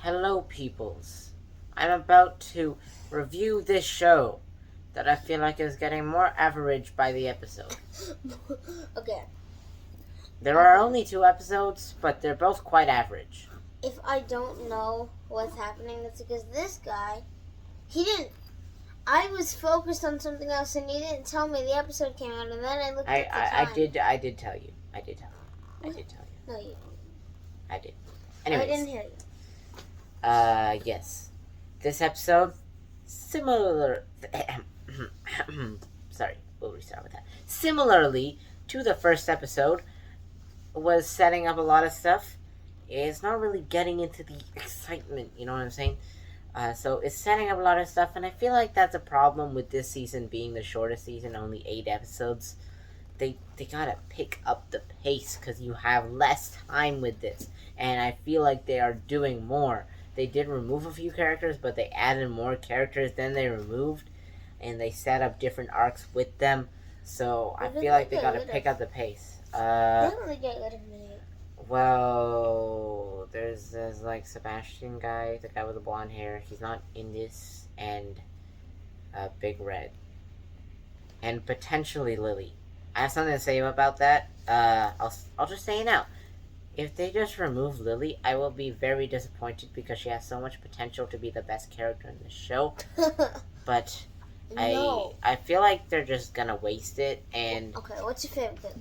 Hello, peoples. I'm about to review this show that I feel like is getting more average by the episode. Okay. There are only 2 episodes, but they're both quite average. If I don't know what's happening, that's because this guy, I was focused on something else and he didn't tell me the episode came out, and then I looked at the time. I did tell you. I did tell you. No, you didn't. I did. Anyways. I didn't hear you. Yes. This episode, similar... Sorry, we'll restart with that. Similarly to the first episode, was setting up a lot of stuff. It's not really getting into the excitement, you know what I'm saying? So it's setting up a lot of stuff, and I feel like that's a problem with this season being the shortest season, only 8 episodes. They gotta pick up the pace, because you have less time with this, and I feel like they are doing more. They did remove a few characters, but they added more characters than they removed, and they set up different arcs with them, so I feel like they gotta pick up the pace. Well, there's like Sebastian guy, the guy with the blonde hair. He's not in this, and Big Red, and potentially Lily. I have something to say about that. I'll just say it now. If they just remove Lily, I will be very disappointed because she has so much potential to be the best character in the show. But No. I feel like they're just gonna waste it. And okay, what's your favorite character?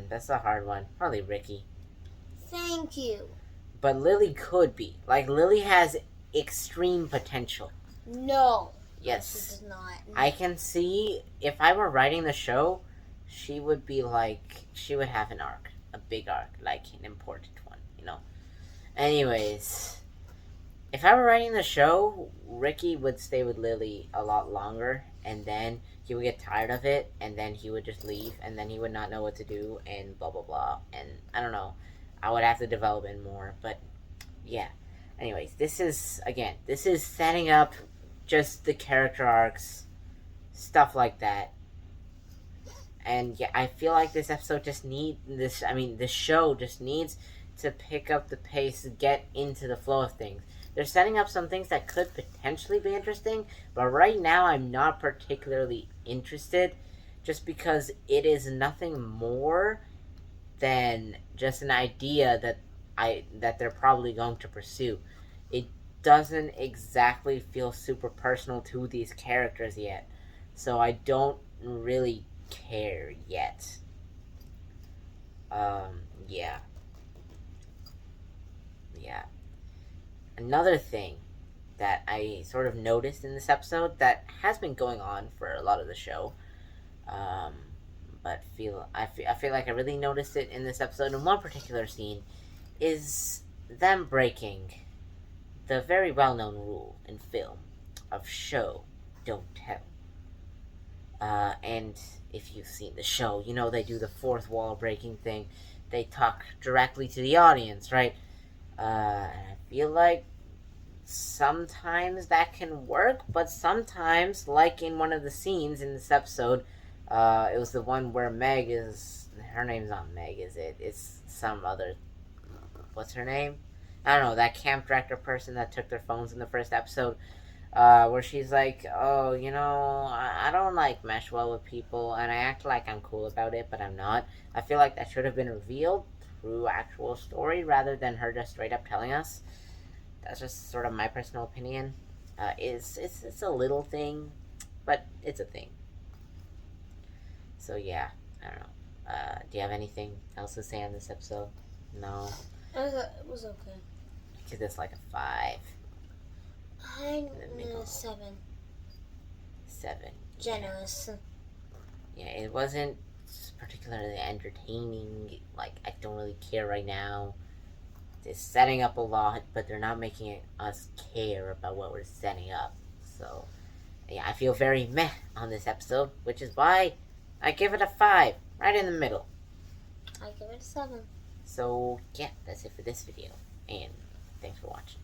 That's a hard one. Probably Ricky. Thank you. But Lily could be. Like, Lily has extreme potential. No. Yes. She does not. I can see, if I were writing the show, she would be like, she would have an arc. A big arc, like an important one, you know? Anyways, if I were writing the show, Ricky would stay with Lily a lot longer, and then he would get tired of it, and then he would just leave, and then he would not know what to do, and blah, blah, blah. And I don't know. I would have to develop it more, but yeah. Anyways, this is setting up just the character arcs, stuff like that. And yeah, I feel like this episode just this show just needs to pick up the pace, get into the flow of things. They're setting up some things that could potentially be interesting, but right now I'm not particularly interested, just because it is nothing more than just an idea that they're probably going to pursue. It doesn't exactly feel super personal to these characters yet, so I don't really care yet. Yeah. Another thing that I sort of noticed in this episode that has been going on for a lot of the show, but I feel like I really noticed it in this episode in one particular scene, is them breaking the very well-known rule in film of show, don't tell. And if you've seen the show, you know they do the fourth wall breaking thing. They talk directly to the audience, right? And I feel like sometimes that can work, but sometimes, like in one of the scenes in this episode, it was the one where her name's not Meg, is it? It's some other, what's her name? I don't know, that camp director person that took their phones in the first episode, where she's like, oh, I don't like mesh well with people, and I act like I'm cool about it, but I'm not. I feel like that should have been revealed through actual story rather than her just straight up telling us. That's just sort of my personal opinion. It's a little thing, but it's a thing. So yeah, I don't know. Do you have anything else to say on this episode? No? It was okay. I give this like a 5. I'm a 7. 7. Generous. Yeah, it wasn't particularly entertaining. Like, I don't really care right now. They're setting up a lot, but they're not making us care about what we're setting up. So, yeah, I feel very meh on this episode, which is why I give it a 5, right in the middle. I give it a 7. So, yeah, that's it for this video, and thanks for watching.